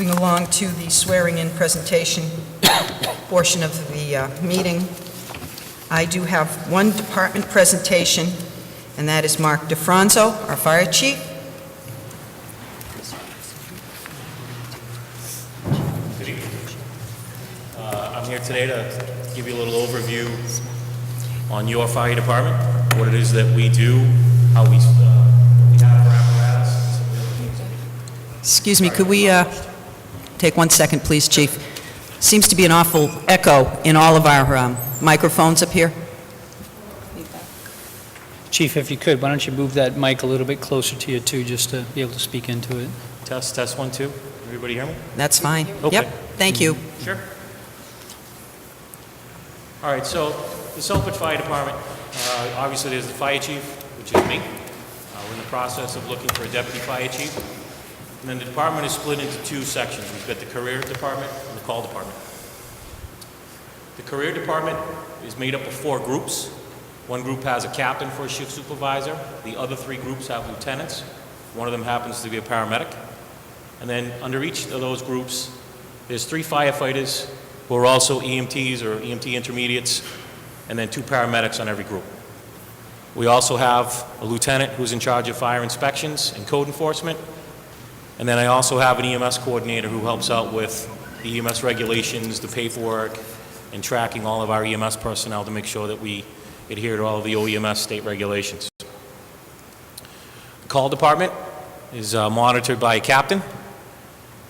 Moving along to the swearing-in presentation portion of the meeting, I do have one department presentation, and that is Mark DiFronzo, our fire chief. Good evening. I'm here today to give you a little overview on your fire department, what it is that we do, how we have our apparatus. Excuse me, could we take 1 second, please, Chief? Seems to be an awful echo in all of our microphones up here. Chief, if you could, why don't you move that mic a little bit closer to you, too, just to be able to speak into it. Test 1, 2. Everybody hear me? That's fine. Okay. Yep, thank you. Sure. All right, so the Southbridge Fire Department, obviously there's the fire chief, which is me. We're in the process of looking for a deputy fire chief. And then the department is split into two sections. We've got the career department and the call department. The career department is made up of 4 groups. One group has a captain for a shift supervisor. The other 3 groups have lieutenants. One of them happens to be a paramedic. And then under each of those groups, there's 3 firefighters who are also EMTs or EMT intermediates, and then 2 paramedics on every group. We also have a lieutenant who's in charge of fire inspections and code enforcement. And then I also have an EMS coordinator who helps out with the EMS regulations, the paperwork, and tracking all of our EMS personnel to make sure that we adhere to all of the OEMS state regulations. The call department is monitored by a captain.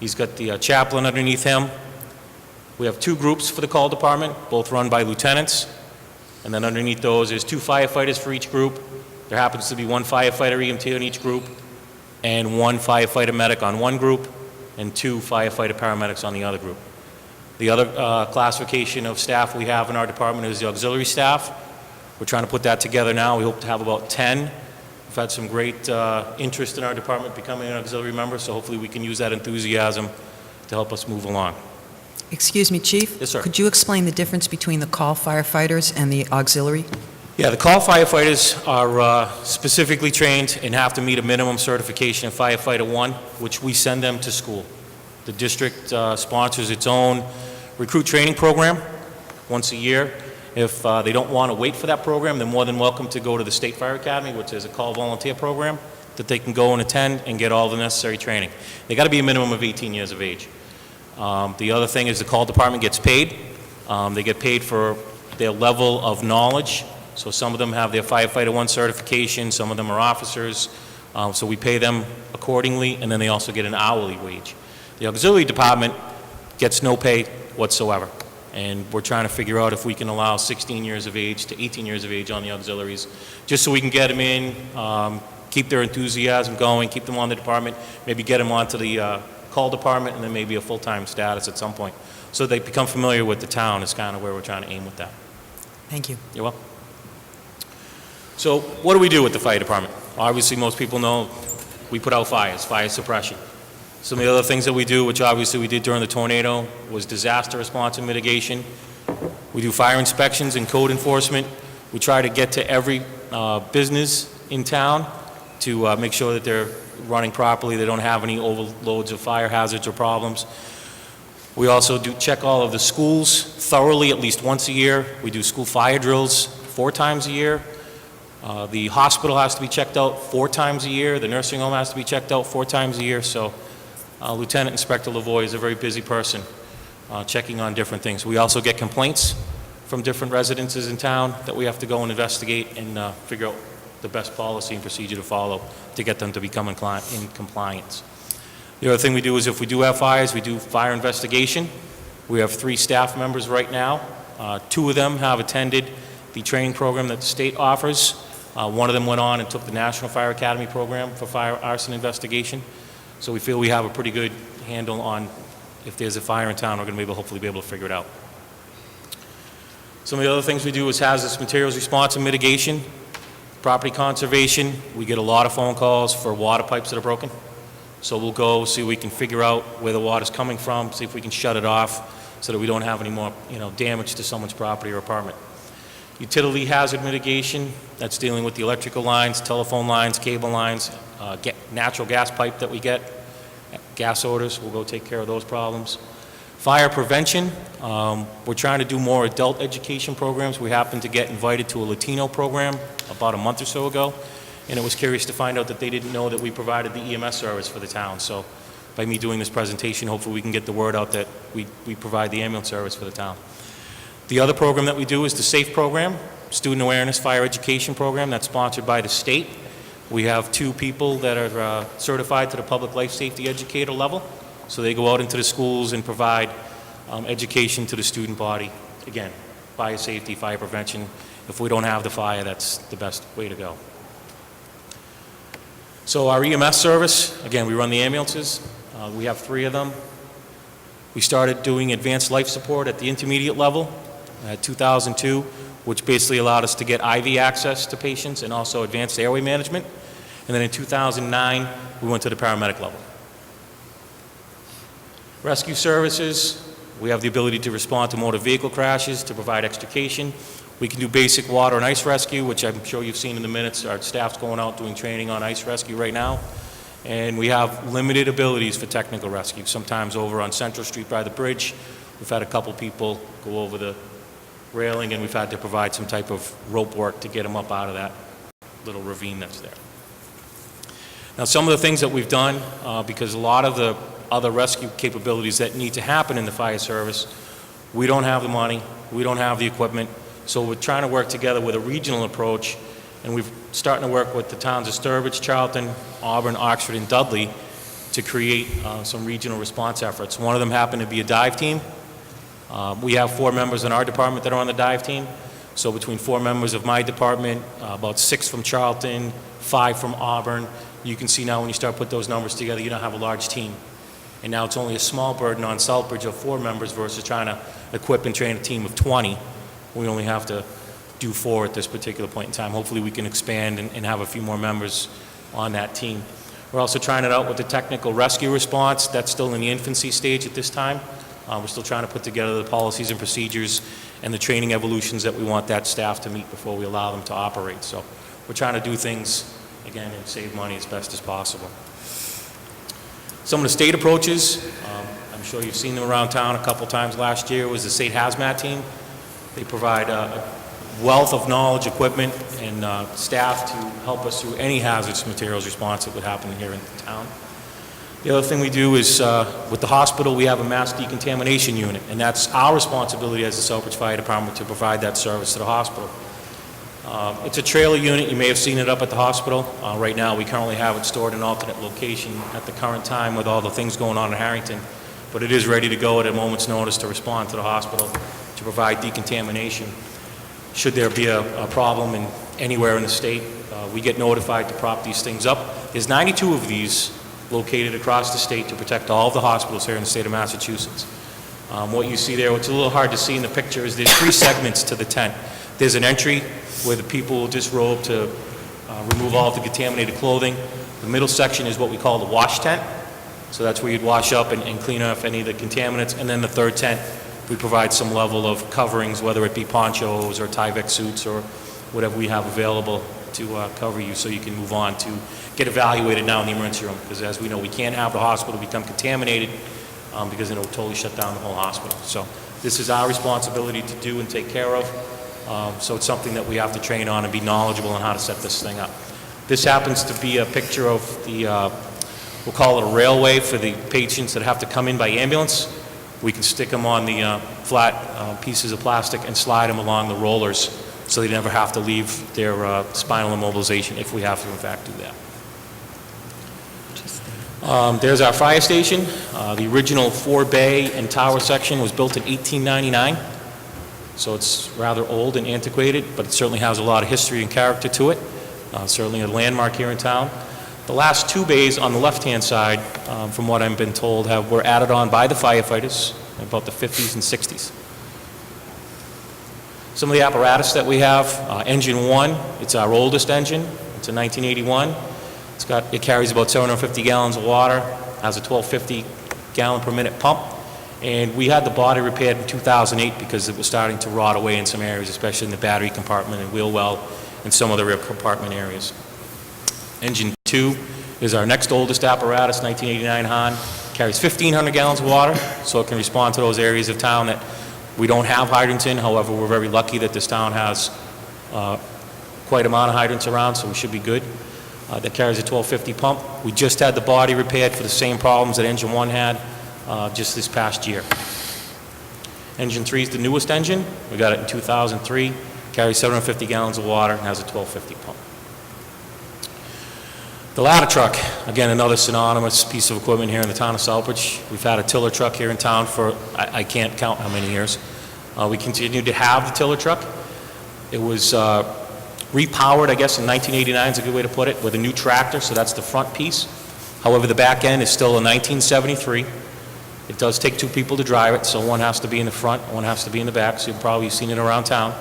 He's got the chaplain underneath him. We have 2 groups for the call department, both run by lieutenants. And then underneath those is 2 firefighters for each group. There happens to be 1 firefighter EMT on each group, and 1 firefighter medic on one group, and 2 firefighter paramedics on the other group. The other classification of staff we have in our department is the auxiliary staff. We're trying to put that together now. We hope to have about 10. We've had some great interest in our department becoming an auxiliary member, so hopefully we can use that enthusiasm to help us move along. Excuse me, Chief? Yes, sir. Could you explain the difference between the call firefighters and the auxiliary? Yeah, the call firefighters are specifically trained and have to meet a minimum certification in Firefighter 1, which we send them to school. The district sponsors its own recruit training program once a year. If they don't want to wait for that program, they're more than welcome to go to the State Fire Academy, which is a call volunteer program that they can go and attend and get all the necessary training. They got to be a minimum of 18 years of age. The other thing is the call department gets paid. They get paid for their level of knowledge. So some of them have their Firefighter 1 certification, some of them are officers, so we pay them accordingly, and then they also get an hourly wage. The auxiliary department gets no pay whatsoever, and we're trying to figure out if we can allow 16 years of age to 18 years of age on the auxiliaries, just so we can get them in, keep their enthusiasm going, keep them on the department, maybe get them onto the call department, and then maybe a full-time status at some point. So they become familiar with the town is kind of where we're trying to aim with that. Thank you. You're welcome. So what do we do with the fire department? Obviously, most people know we put out fires, fire suppression. Some of the other things that we do, which obviously we did during the tornado, was disaster response and mitigation. We do fire inspections and code enforcement. We try to get to every business in town to make sure that they're running properly, they don't have any overloads of fire hazards or problems. We also do check all of the schools thoroughly at least once a year. We do school fire drills 4 times a year. The hospital has to be checked out 4 times a year. The nursing home has to be checked out 4 times a year. So Lieutenant Inspector Lavoie is a very busy person checking on different things. We also get complaints from different residences in town that we have to go and investigate and figure out the best policy and procedure to follow to get them to become in compliance. The other thing we do is if we do have fires, we do fire investigation. We have 3 staff members right now. 2 of them have attended the training program that the state offers. One of them went on and took the National Fire Academy program for fire arson investigation. So we feel we have a pretty good handle on if there's a fire in town, we're going to hopefully be able to figure it out. Some of the other things we do is hazardous materials response and mitigation, property conservation. We get a lot of phone calls for water pipes that are broken. So we'll go see if we can figure out where the water's coming from, see if we can shut it off so that we don't have any more damage to someone's property or apartment. Utility hazard mitigation, that's dealing with the electrical lines, telephone lines, cable lines, natural gas pipe that we get, gas odors, we'll go take care of those problems. Fire prevention, we're trying to do more adult education programs. We happened to get invited to a Latino program about a month or so ago, and it was curious to find out that they didn't know that we provided the EMS service for the town. So by me doing this presentation, hopefully we can get the word out that we provide the ambulance service for the town. The other program that we do is the SAFE program, Student Awareness Fire Education Program, that's sponsored by the state. We have 2 people that are certified to the public life safety educator level. So they go out into the schools and provide education to the student body. Again, fire safety, fire prevention. If we don't have the fire, that's the best way to go. So our EMS service, again, we run the ambulances. We have 3 of them. We started doing advanced life support at the intermediate level at 2002, which basically allowed us to get IV access to patients and also advanced airway management. And then in 2009, we went to the paramedic level. Rescue services, we have the ability to respond to motor vehicle crashes, to provide extrication. We can do basic water and ice rescue, which I'm sure you've seen in the minutes. Our staff's going out doing training on ice rescue right now. And we have limited abilities for technical rescue. Sometimes over on Central Street by the bridge, we've had a couple people go over the railing and we've had to provide some type of rope work to get them up out of that little ravine that's there. Now, some of the things that we've done, because a lot of the other rescue capabilities that need to happen in the fire service, we don't have the money, we don't have the equipment, so we're trying to work together with a regional approach, and we're starting to work with the towns of Sturbridge, Charlton, Auburn, Oxford, and Dudley to create some regional response efforts. One of them happened to be a dive team. We have 4 members in our department that are on the dive team, so between 4 members of my department, about 6 from Charlton, 5 from Auburn. You can see now when you start put those numbers together, you don't have a large team. And now it's only a small burden on Southbridge of 4 members versus trying to equip and train a team of 20. We only have to do 4 at this particular point in time. Hopefully we can expand and have a few more members on that team. We're also trying it out with the technical rescue response. That's still in the infancy stage at this time. We're still trying to put together the policies and procedures and the training evolutions that we want that staff to meet before we allow them to operate. So we're trying to do things, again, and save money as best as possible. Some of the state approaches, I'm sure you've seen them around town a couple times last year, was the state hazmat team. They provide a wealth of knowledge, equipment, and staff to help us through any hazardous materials response that would happen here in town. The other thing we do is, with the hospital, we have a mass decontamination unit, and that's our responsibility as the Southbridge Fire Department to provide that service to the hospital. It's a trailer unit. You may have seen it up at the hospital. Right now, we currently have it stored in an alternate location at the current time with all the things going on in Harrington, but it is ready to go at a moment's notice to respond to the hospital to provide decontamination. Should there be a problem anywhere in the state, we get notified to prop these things up. There's 92 of these located across the state to protect all of the hospitals here in the state of Massachusetts. What you see there, what's a little hard to see in the picture, is there's 3 segments to the tent. There's an entry where the people will disrobe to remove all of the contaminated clothing. The middle section is what we call the wash tent. So that's where you'd wash up and clean off any of the contaminants. And then the third tent, we provide some level of coverings, whether it be ponchos or Tyvek suits or whatever we have available to cover you so you can move on to get evaluated now in the emergency room. Because as we know, we can't have the hospital become contaminated because then it will totally shut down the whole hospital. So this is our responsibility to do and take care of. So it's something that we have to train on and be knowledgeable on how to set this thing up. This happens to be a picture of the, we'll call it a railway for the patients that have to come in by ambulance. We can stick them on the flat pieces of plastic and slide them along the rollers so they never have to leave their spinal immobilization if we have to, in fact, do that. There's our fire station. The original 4-bay and tower section was built in 1899. So it's rather old and antiquated, but it certainly has a lot of history and character to it. Certainly a landmark here in town. The last 2 bays on the left-hand side, from what I've been told, were added on by the firefighters in about the 50s and 60s. Some of the apparatus that we have, engine 1, it's our oldest engine. It's a 1981. It carries about 750 gallons of water, has a 1250 gallon per minute pump. And we had the body repaired in 2008 because it was starting to rot away in some areas, especially in the battery compartment and wheel well and some of the rear compartment areas. Engine 2 is our next oldest apparatus, 1989 Hahn. Carries 1,500 gallons of water, so it can respond to those areas of town that we don't have hydrants in. However, we're very lucky that this town has quite amount of hydrants around, so we should be good. That carries a 1250 pump. We just had the body repaired for the same problems that engine 1 had just this past year. Engine 3 is the newest engine. We got it in 2003. Carries 750 gallons of water and has a 1250 pump. The ladder truck, again, another synonymous piece of equipment here in the town of Southbridge. We've had a tiller truck here in town for, I can't count how many years. We continue to have the tiller truck. It was repowered, I guess, in 1989 is a good way to put it, with a new tractor, so that's the front piece. However, the back end is still a 1973. It does take 2 people to drive it, so one has to be in the front, one has to be in the back, so you've probably seen it around town.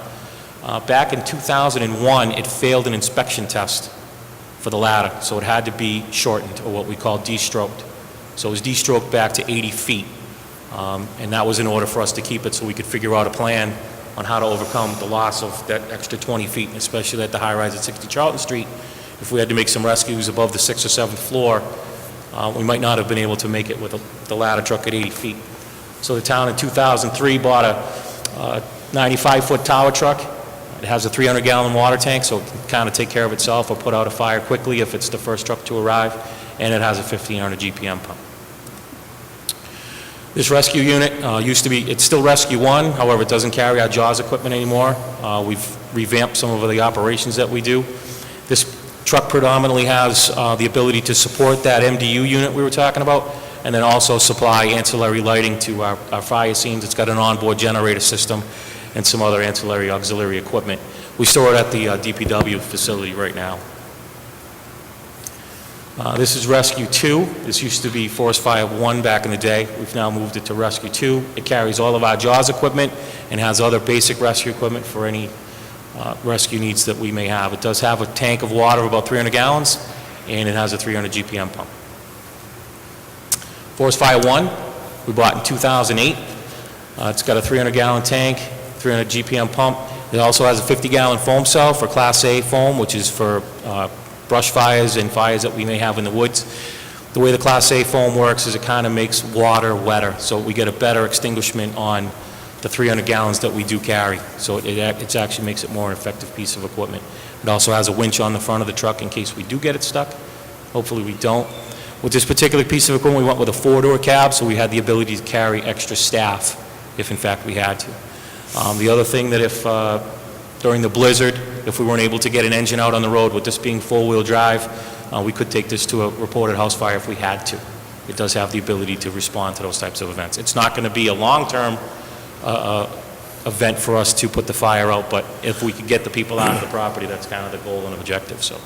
Back in 2001, it failed an inspection test for the ladder, so it had to be shortened, or what we call de-stroked. So it was de-stroked back to 80 feet, and that was in order for us to keep it so we could figure out a plan on how to overcome the loss of that extra 20 feet, especially at the high-rise at 60 Charlton Street. If we had to make some rescues above the 6th or 7th floor, we might not have been able to make it with the ladder truck at 80 feet. So the town in 2003 bought a 95-foot tower truck. It has a 300-gallon water tank, so it can kind of take care of itself or put out a fire quickly if it's the first truck to arrive, and it has a 1,500 GPM pump. This rescue unit used to be, it's still Rescue 1, however, it doesn't carry our JAWS equipment anymore. We've revamped some of the operations that we do. This truck predominantly has the ability to support that MDU unit we were talking about, and then also supply ancillary lighting to our fire scenes. It's got an onboard generator system and some other ancillary auxiliary equipment. We store it at the DPW facility right now. This is Rescue 2. This used to be Forest Fire 1 back in the day. We've now moved it to Rescue 2. It carries all of our JAWS equipment and has other basic rescue equipment for any rescue needs that we may have. It does have a tank of water of about 300 gallons, and it has a 300 GPM pump. Forest Fire 1, we bought in 2008. It's got a 300-gallon tank, 300 GPM pump. It also has a 50-gallon foam cell for Class A foam, which is for brush fires and fires that we may have in the woods. The way the Class A foam works is it kind of makes water wetter, so we get a better extinguishment on the 300 gallons that we do carry. So it actually makes it more an effective piece of equipment. It also has a winch on the front of the truck in case we do get it stuck. Hopefully we don't. With this particular piece of equipment, we went with a 4-door cab, so we had the ability to carry extra staff if in fact we had to. The other thing that if during the blizzard, if we weren't able to get an engine out on the road, with this being 4-wheel drive, we could take this to a reported house fire if we had to. It does have the ability to respond to those types of events. It's not going to be a long-term event for us to put the fire out, but if we could get the people out of the property, that's kind of the goal and objective. So,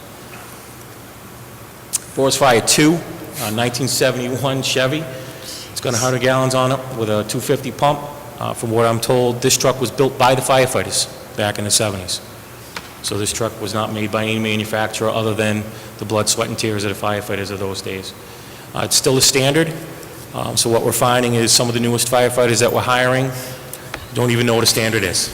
Forest Fire 2, 1971 Chevy. It's got 100 gallons on it with a 250 pump. From what I'm told, this truck was built by the firefighters back in the 70s. So this truck was not made by any manufacturer other than the blood, sweat, and tears of the firefighters of those days. It's still a standard. So what we're finding is some of the newest firefighters that we're hiring don't even know what a standard is.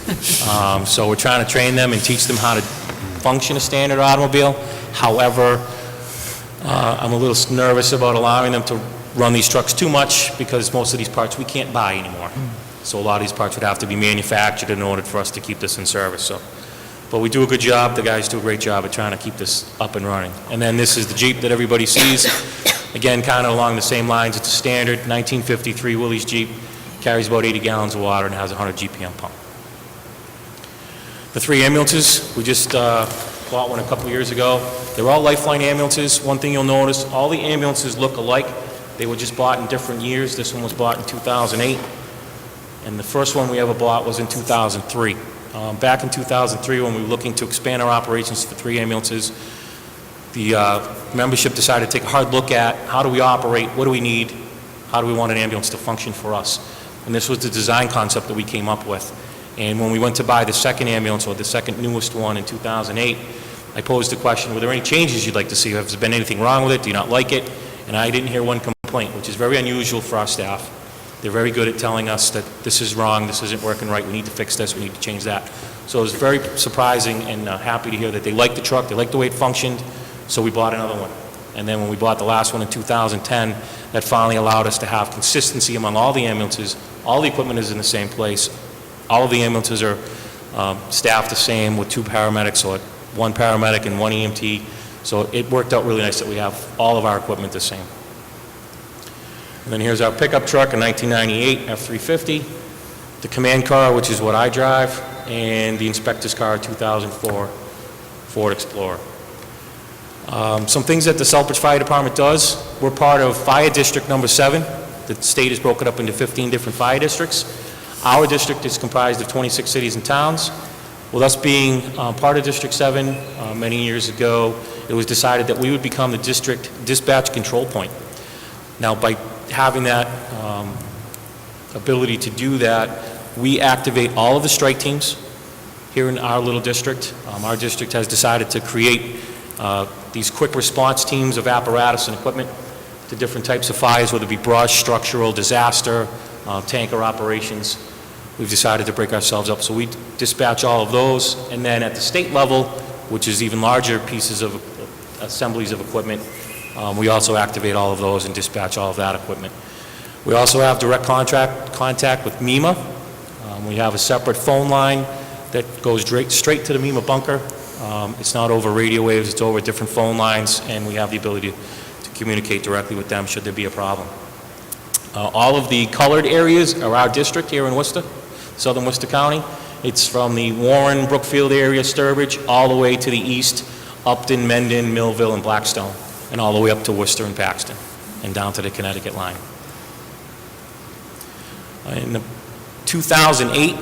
So we're trying to train them and teach them how to function a standard automobile. However, I'm a little nervous about allowing them to run these trucks too much because most of these parts we can't buy anymore. So a lot of these parts would have to be manufactured in order for us to keep this in service. So, but we do a good job. The guys do a great job at trying to keep this up and running. And then this is the Jeep that everybody sees. Again, kind of along the same lines. It's a standard 1953 Willys Jeep. Carries about 80 gallons of water and has a 100 GPM pump. The 3 ambulances, we just bought one a couple years ago. They're all Lifeline ambulances. One thing you'll notice, all the ambulances look alike. They were just bought in different years. This one was bought in 2008. And the first one we ever bought was in 2003. Back in 2003, when we were looking to expand our operations for 3 ambulances, the membership decided to take a hard look at how do we operate, what do we need, how do we want an ambulance to function for us. And this was the design concept that we came up with. And when we went to buy the second ambulance, or the second newest one in 2008, I posed the question, were there any changes you'd like to see? Has there been anything wrong with it? Do you not like it? And I didn't hear one complaint, which is very unusual for our staff. They're very good at telling us that this is wrong, this isn't working right, we need to fix this, we need to change that. So it was very surprising and happy to hear that they liked the truck, they liked the way it functioned, so we bought another one. And then when we bought the last one in 2010, that finally allowed us to have consistency among all the ambulances. All the equipment is in the same place. All of the ambulances are staffed the same with 2 paramedics, or 1 paramedic and 1 EMT. So it worked out really nice that we have all of our equipment the same. And then here's our pickup truck, a 1998 F-350, the command car, which is what I drive, and the inspector's car, 2004 Ford Explorer. Some things that the Southbridge Fire Department does: we're part of Fire District number 7. The state is broken up into 15 different fire districts. Our district is comprised of 26 cities and towns. With us being part of District 7, many years ago, it was decided that we would become the district dispatch control point. Now, by having that ability to do that, we activate all of the strike teams here in our little district. Our district has decided to create these quick response teams of apparatus and equipment to different types of fires, whether it be brush, structural, disaster, tanker operations. We've decided to break ourselves up, so we dispatch all of those. And then at the state level, which is even larger pieces of assemblies of equipment, we also activate all of those and dispatch all of that equipment. We also have direct contact with MEMA. We have a separate phone line that goes straight to the MEMA bunker. It's not over radio waves, it's over different phone lines, and we have the ability to communicate directly with them should there be a problem. All of the colored areas are our district here in Worcester, southern Worcester County. It's from the Warren, Brookfield area, Sturbridge, all the way to the east, Upton, Mendon, Millville, and Blackstone, and all the way up to Worcester and Paxton, and down to the Connecticut line. In 2008,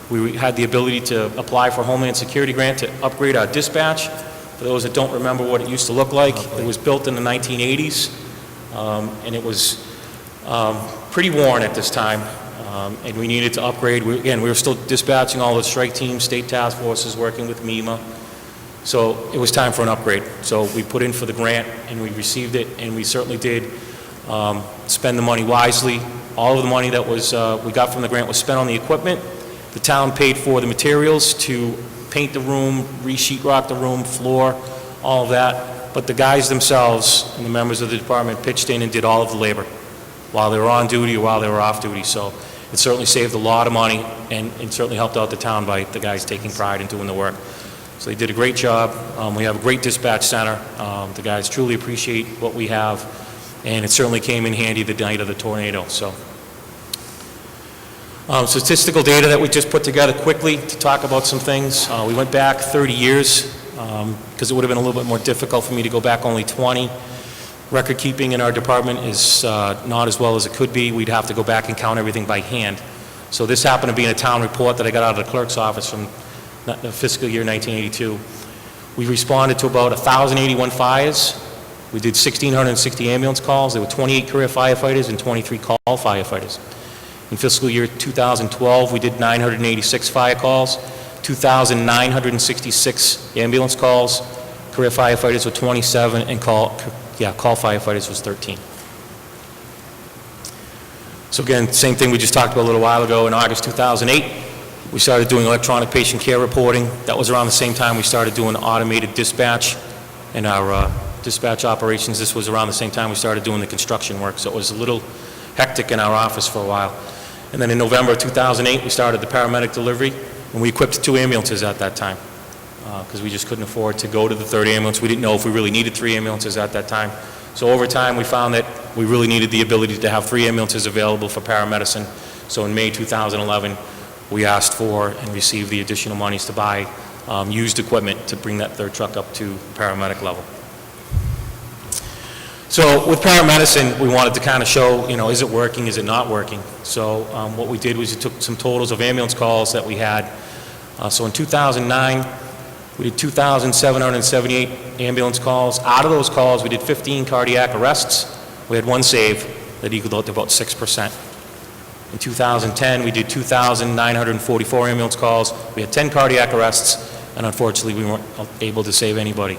we had the ability to apply for a Homeland Security grant to upgrade our dispatch. For those that don't remember what it used to look like, it was built in the 1980s, and it was pretty worn at this time, and we needed to upgrade. We were still dispatching all the strike teams, state task forces, working with MEMA. So it was time for an upgrade. So we put in for the grant, and we received it, and we certainly did spend the money wisely. All of the money that was we got from the grant was spent on the equipment. The town paid for the materials to paint the room, re-sheetrock the room, floor, all of that. But the guys themselves and the members of the department pitched in and did all of the labor while they were on duty or while they were off duty. So it certainly saved a lot of money, and it certainly helped out the town by the guys taking pride in doing the work. So they did a great job. We have a great dispatch center. The guys truly appreciate what we have, and it certainly came in handy the night of the tornado. So statistical data that we just put together quickly to talk about some things. We went back 30 years because it would have been a little bit more difficult for me to go back only 20. Record keeping in our department is not as well as it could be. We'd have to go back and count everything by hand. So this happened to be in a town report that I got out of the clerk's office from the fiscal year 1982. We responded to about 1,081 fires. We did 1,660 ambulance calls. There were 28 career firefighters and 23 call firefighters. In fiscal year 2012, we did 986 fire calls, 2,966 ambulance calls. Career firefighters were 27, and call firefighters was 13. So again, same thing we just talked about a little while ago. In August 2008, we started doing electronic patient care reporting. That was around the same time we started doing automated dispatch in our dispatch operations. This was around the same time we started doing the construction work, so it was a little hectic in our office for a while. And then in November of 2008, we started the paramedic delivery, and we equipped 2 ambulances at that time because we just couldn't afford to go to the 3rd ambulance. We didn't know if we really needed 3 ambulances at that time. So over time, we found that we really needed the ability to have 3 ambulances available for paramedicine. So in May 2011, we asked for and received the additional monies to buy used equipment to bring that 3rd truck up to paramedic level. So with paramedicine, we wanted to kind of show, is it working, is it not working? So what we did was we took some totals of ambulance calls that we had. So in 2009, we did 2,778 ambulance calls. Out of those calls, we did 15 cardiac arrests. We had 1 save that equaled out to about 6%. In 2010, we did 2,944 ambulance calls. We had 10 cardiac arrests, and unfortunately, we weren't able to save anybody.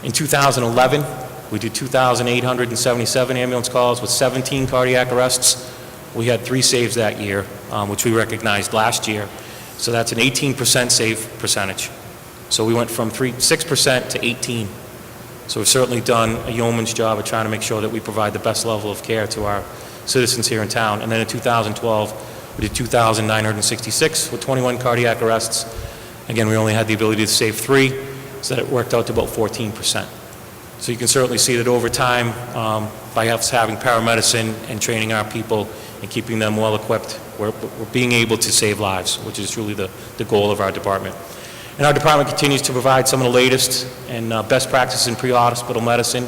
In 2011, we did 2,877 ambulance calls with 17 cardiac arrests. We had 3 saves that year, which we recognized last year. So that's an 18% save percentage. So we went from 6% to 18. So we've certainly done a yeoman's job of trying to make sure that we provide the best level of care to our citizens here in town. And then in 2012, we did 2,966 with 21 cardiac arrests. Again, we only had the ability to save 3, so that it worked out to about 14%. So you can certainly see that over time, by us having paramedicine and training our people and keeping them well equipped, we're being able to save lives, which is truly the goal of our department. And our department continues to provide some of the latest and best practices in pre-hospital medicine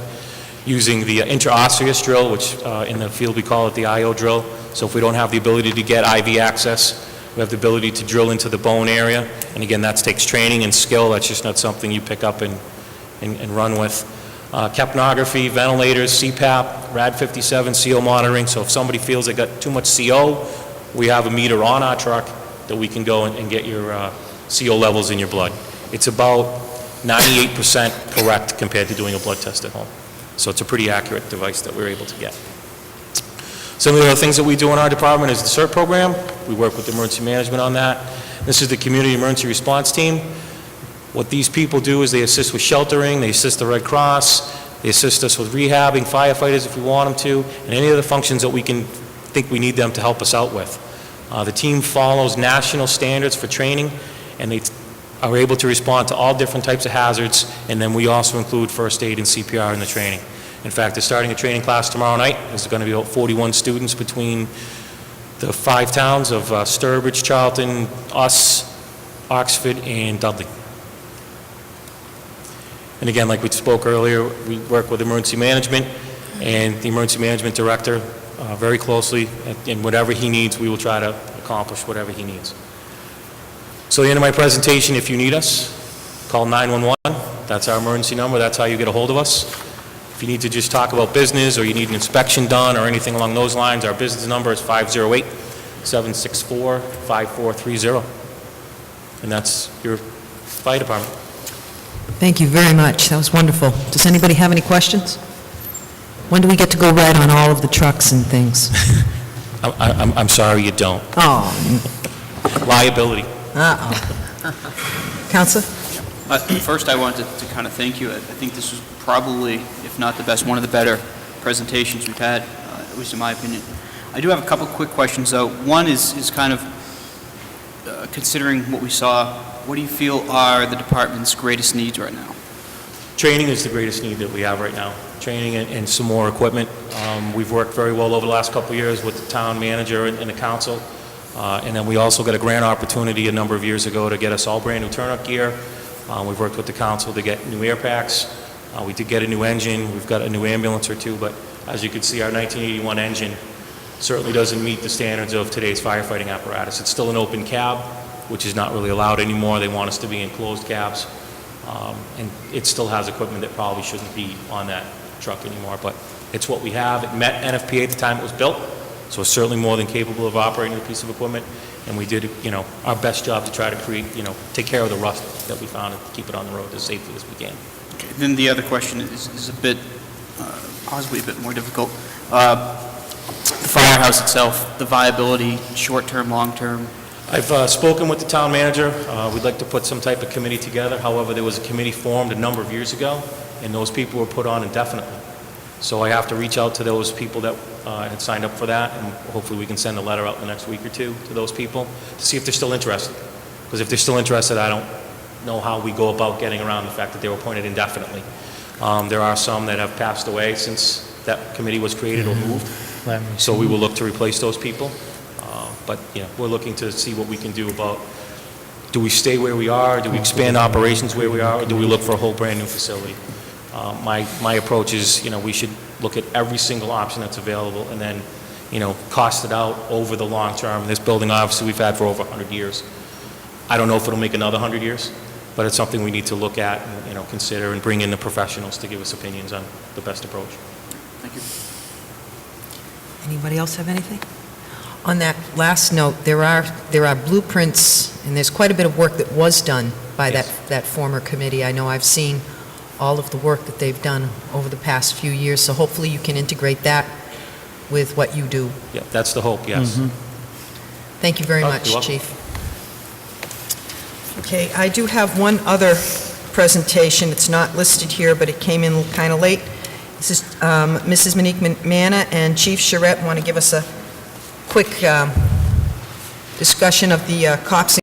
using the intraosseous drill, which in the field we call it the IO drill. So if we don't have the ability to get IV access, we have the ability to drill into the bone area. And again, that takes training and skill. That's just not something you pick up and run with. Capnography, ventilators, CPAP, RAD-57, CO monitoring. So if somebody feels they got too much CO, we have a meter on our truck that we can go and get your CO levels in your blood. It's about 98% correct compared to doing a blood test at home. So it's a pretty accurate device that we're able to get. Some of the other things that we do in our department is the CERT program. We work with emergency management on that. This is the Community Emergency Response Team. What these people do is they assist with sheltering, they assist the Red Cross, they assist us with rehabbing firefighters if we want them to, and any other functions that we can think we need them to help us out with. The team follows national standards for training, and they are able to respond to all different types of hazards, and then we also include first aid and CPR in the training. In fact, they're starting a training class tomorrow night. There's going to be about 41 students between the 5 towns of Sturbridge, Charlton, us, Oxford, and Dudley. And again, like we spoke earlier, we work with emergency management and the emergency management director very closely, and whatever he needs, we will try to accomplish whatever he needs. So at the end of my presentation, if you need us, call 911. That's our emergency number. That's how you get a hold of us. If you need to just talk about business or you need an inspection done or anything along those lines, our business number is 508-764-5430. And that's your fire department. Thank you very much. That was wonderful. Does anybody have any questions? When do we get to go ride on all of the trucks and things? I'm sorry you don't. Oh, Liability. uh-oh. Counselor? First, I wanted to kind of thank you. I think this was probably, if not the best, one of the better presentations we've had, at least in my opinion. I do have a couple quick questions, though. One is kind of considering what we saw, what do you feel are the department's greatest needs right now? Training is the greatest need that we have right now. Training and some more equipment. We've worked very well over the last couple of years with the town manager and the council. And then we also got a grant opportunity a number of years ago to get us all brand new turnout gear. We've worked with the council to get new air packs. We did get a new engine. We've got a new ambulance or two, but as you can see, our 1981 engine certainly doesn't meet the standards of today's firefighting apparatus. It's still an open cab, which is not really allowed anymore. They want us to be in closed cabs. And it still has equipment that probably shouldn't be on that truck anymore, but it's what we have. It met NFPA at the time it was built, so it's certainly more than capable of operating a piece of equipment. And we did, our best job to try to create, take care of the rust that we found and keep it on the road as safely as we can. Okay, then the other question is a bit, possibly a bit more difficult. The firehouse itself, the viability, short-term, long-term. I've spoken with the town manager. We'd like to put some type of committee together. However, there was a committee formed a number of years ago, and those people were put on indefinitely. So I have to reach out to those people that had signed up for that, and hopefully we can send a letter out in the next week or two to those people to see if they're still interested. Because if they're still interested, I don't know how we go about getting around the fact that they were appointed indefinitely. There are some that have passed away since that committee was created or moved, so we will look to replace those people. But we're looking to see what we can do about, do we stay where we are, do we expand operations where we are, or do we look for a whole brand new facility? My approach is, we should look at every single option that's available and then, cost it out over the long term. This building, obviously, we've had for over 100 years. I don't know if it'll make another 100 years, but it's something we need to look at and, consider and bring in the professionals to give us opinions on the best approach. Thank you. Anybody else have anything? On that last note, there are blueprints, and there's quite a bit of work that was done by Yes. that former committee. I know I've seen all of the work that they've done over the past few years, so hopefully you can integrate that with what you do. Yeah, that's the hope, yes. Thank you very Oh, much, you're welcome. Chief. Okay, I do have one other presentation. It's not listed here, but it came in kind of late. This is Mrs. Monique Manna and Chief Charette want to give us a quick discussion of the cops